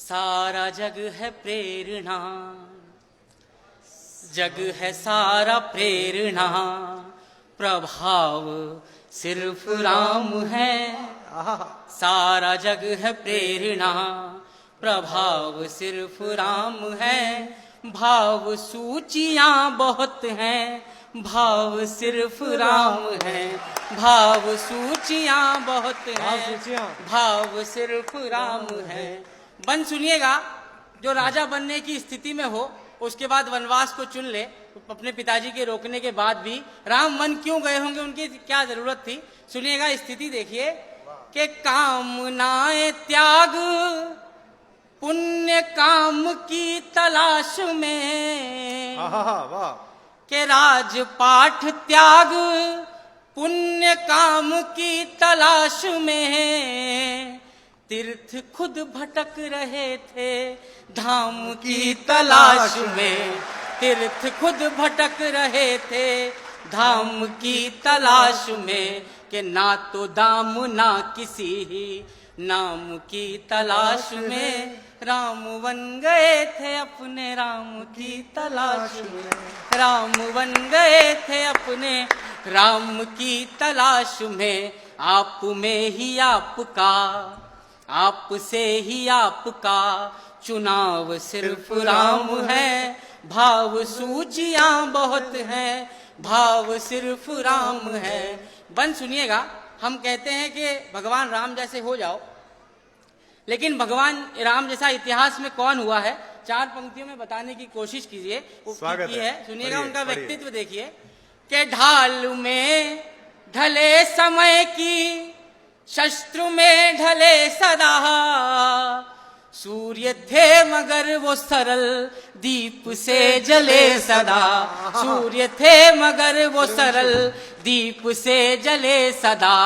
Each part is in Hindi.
सारा जग है प्रेरणा, जग है सारा प्रेरणा, प्रभाव सिर्फ राम है। सारा जग है प्रेरणा, प्रभाव सिर्फ राम है। भाव सूचियां बहुत हैं, भाव सिर्फ राम है। भाव सूचियां बहुत हैं, भाव सिर्फ राम है। बन सुनिएगा, जो राजा बनने की स्थिति में हो, उसके बाद वनवास को चुन ले, अपने पिताजी के रोकने के बाद भी राम वन क्यों गए होंगे, उनकी क्या जरूरत थी। सुनिएगा, स्थिति देखिए कि कामनाएं त्याग पुण्य काम की तलाश में, के राजपाठ त्याग पुण्य काम की तलाश में, तीर्थ खुद भटक रहे थे धाम की तलाश में। तीर्थ खुद भटक रहे थे धाम की तलाश में, कि ना तो दाम ना किसी ही नाम की तलाश में। राम बन गए थे अपने राम की तलाश में, राम बन गए थे अपने राम की तलाश में। आप में ही आपका, आपसे ही आपका चुनाव सिर्फ राम है। भाव सूचियां बहुत हैं, भाव सिर्फ राम है। बन सुनिएगा, हम कहते हैं कि भगवान राम जैसे हो जाओ, लेकिन भगवान राम जैसा इतिहास में कौन हुआ है, चार पंक्तियों में बताने की कोशिश कीजिए। स्वागत है। सुनिएगा, उनका व्यक्तित्व देखिए कि ढाल में ढले समय की, शस्त्र में ढले सदा, सूर्य थे मगर वो सरल दीप से जले सदा। सूर्य थे मगर वो सरल दीप से जले सदा,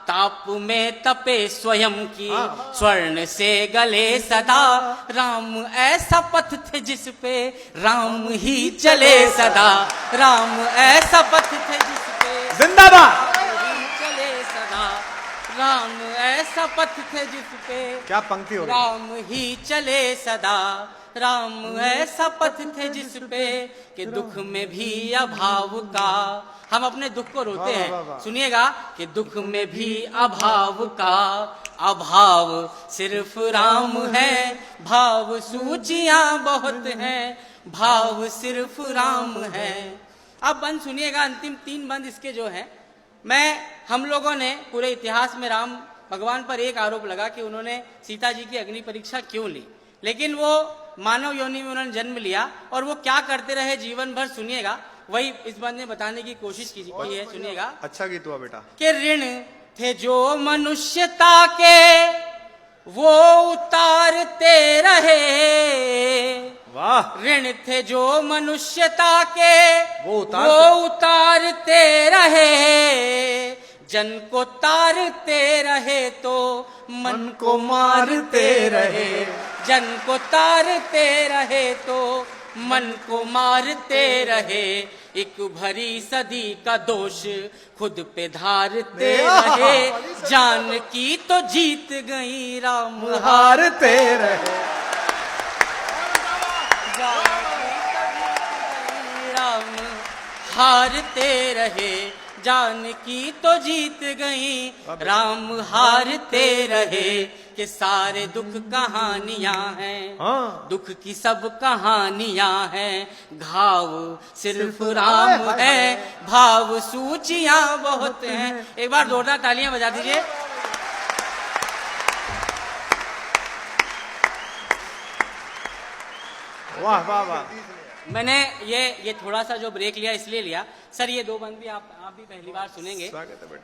ताप में तपे स्वयं की स्वर्ण से गले सदा। राम ऐसा पथ थे जिस पे राम ही चले सदा। राम ऐसा पथ थे जिस पे जिंदाबाद चले सदा। राम ऐसा पथ थे जिस पे क्या पंक्ति हो रही? राम ही चले सदा। राम ऐसा पथ थे जिस पे कि दुख में भी अभाव का, हम अपने दुख को रोते हैं। सुनिएगा कि दुख में भी अभाव का, अभाव सिर्फ राम है। भाव सूचियां बहुत हैं, भाव सिर्फ राम है। अब बंद सुनिएगा, अंतिम तीन बंद इसके जो हैं, हम लोगों ने पूरे इतिहास में राम भगवान पर एक आरोप लगा कि उन्होंने सीता जी की अग्नि परीक्षा क्यों ली, लेकिन वो मानव योनि में उन्होंने जन्म लिया और वो क्या करते रहे जीवन भर। सुनिएगा, वही इस बंद में बताने की कोशिश की है। सुनिएगा, अच्छा गीत हुआ बेटा। कि ऋण थे जो मनुष्यता के वो उतारते रहे। वाह। ऋण थे जो मनुष्यता के वो उतारते रहे। जन को तारते रहे तो मन को मारते रहे। जन को तारते रहे तो मन को मारते रहे। एक भरी सदी का दोष खुद पे धारते रहे। जान की तो जीत गई राम हारते रहे। जान की तो जीत गई राम हारते रहे। जान की तो जीत गई राम हारते रहे। कि सारे दुख कहानियां हैं, दुख की सब कहानियां हैं। घाव सिर्फ राम है, भाव सूचियां बहुत हैं। एक बार जोरदार तालियां बजा दीजिए। वाह वाह वाह। मैंने ये थोड़ा सा जो ब्रेक लिया इसलिए लिया सर, ये दो बंद भी आप भी पहली बार सुनेंगे।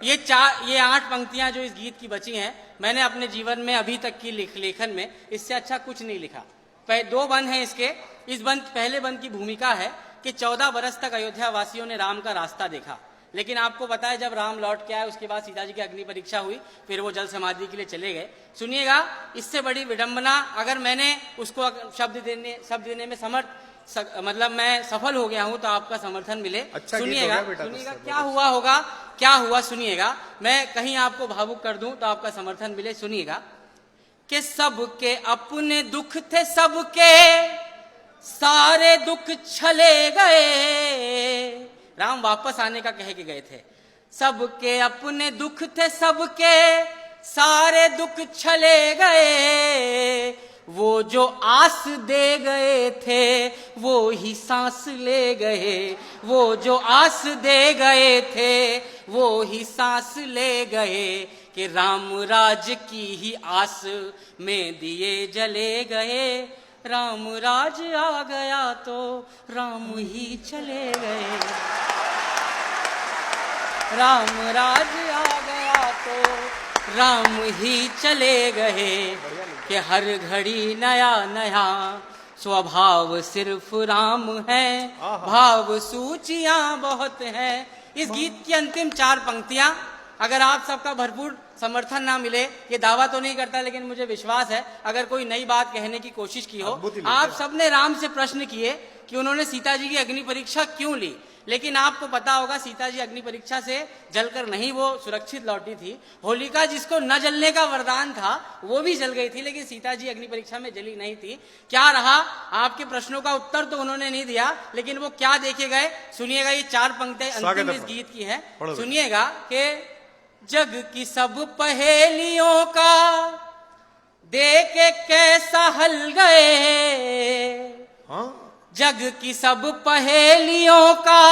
ये 8 पंक्तियां जो इस गीत की बची हैं, मैंने अपने जीवन में अभी तक की लेखन में इससे अच्छा कुछ नहीं लिखा। 2 बंद हैं इसके। इस पहले बंद की भूमिका है कि 14 बरस तक अयोध्या वासियों ने राम का रास्ता देखा, लेकिन आपको पता है जब राम लौट के आए उसके बाद सीता जी की अग्नि परीक्षा हुई, फिर वो जल समाधि के लिए चले गए। सुनिएगा, इससे बड़ी विडंबना, अगर मैंने उसको शब्द देने में मतलब मैं सफल हो गया हूं तो आपका समर्थन मिले। अच्छा सुनिएगा क्या हुआ होगा, क्या हुआ सुनिएगा। मैं कहीं आपको भावुक कर दूं तो आपका समर्थन मिले। सुनिएगा कि सबके अपने दुख थे, सबके सारे दुख छले गए। राम वापस आने का कह के गए थे। सबके अपने दुख थे, सबके सारे दुख छले गए। वो जो आस दे गए थे वो ही सांस ले गए। वो जो आस दे गए थे वो ही सांस ले गए। कि राम राज की ही आस में दिए जले गए। राम राज आ गया तो राम ही चले गए। राम राज आ गया तो राम ही चले गए। कि हर घड़ी नया नया स्वभाव सिर्फ राम है। भाव सूचियां बहुत हैं। इस गीत की अंतिम 4 पंक्तियां, अगर आप सबका भरपूर समर्थन ना मिले, ये दावा तो नहीं करता लेकिन मुझे विश्वास है, अगर कोई नई बात कहने की कोशिश की हो। आप सबने राम से प्रश्न किए कि उन्होंने सीता जी की अग्नि परीक्षा क्यों ली, लेकिन आपको पता होगा सीता जी अग्नि परीक्षा से जलकर नहीं वो सुरक्षित लौटी थी। होलिका जिसको न जलने का वरदान था वो भी जल गई थी, लेकिन सीता जी अग्नि परीक्षा में जली नहीं थी। क्या रहा, आपके प्रश्नों का उत्तर तो उन्होंने नहीं दिया, लेकिन वो क्या देखे गए सुनिएगा। ये 4 पंक्तियां अंतिम इस गीत की है, सुनिएगा। कि जग की सब पहेलियों का देख के कैसा हल गए। जग की सब पहेलियों का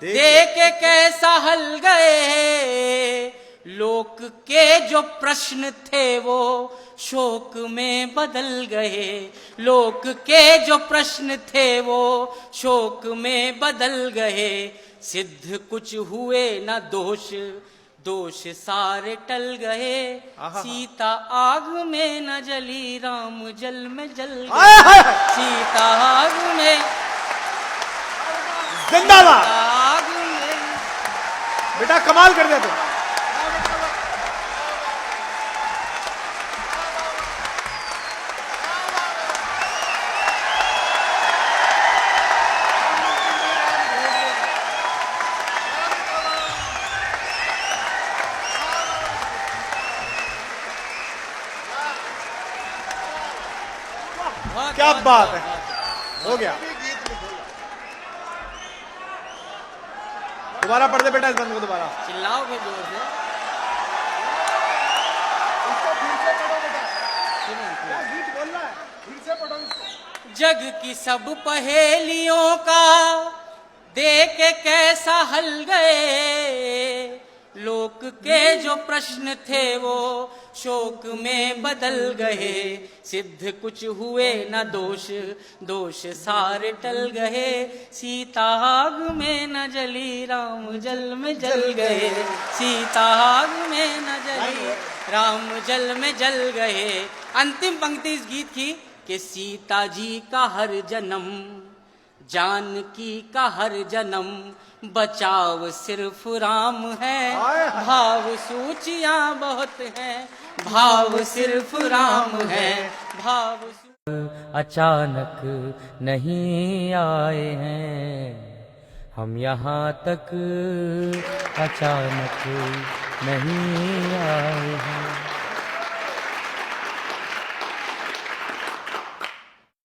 देख के कैसा हल गए। लोक के जो प्रश्न थे वो शोक में बदल गए। लोक के जो प्रश्न थे वो शोक में बदल गए। सिद्ध कुछ हुए न दोष, दोष सारे टल गए। सीता आग में न जली, राम जल में जल गए। सीता आग में, जिंदाबाद आग में। बेटा कमाल कर दिया तू। क्या बात है, हो गया। दोबारा पढ़ दे बेटा इस बंद को, दोबारा चिल्लाओ फिर जोर से। जग की सब पहेलियों का देख के कैसा हल गए। लोक के जो प्रश्न थे वो शोक में बदल गए। सिद्ध कुछ हुए न दोष, दोष सारे टल गए। सीता आग में न जली, राम जल में जल गए। सीता आग में न जली, राम जल में जल गए। अंतिम पंक्ति इस गीत की कि सीता जी का हर जन्म, जानकी का हर जन्म, बचाव सिर्फ राम है। भाव सूचियां बहुत हैं, भाव सिर्फ राम है। भाव अचानक नहीं आए हैं हम यहाँ तक, अचानक नहीं आए हैं।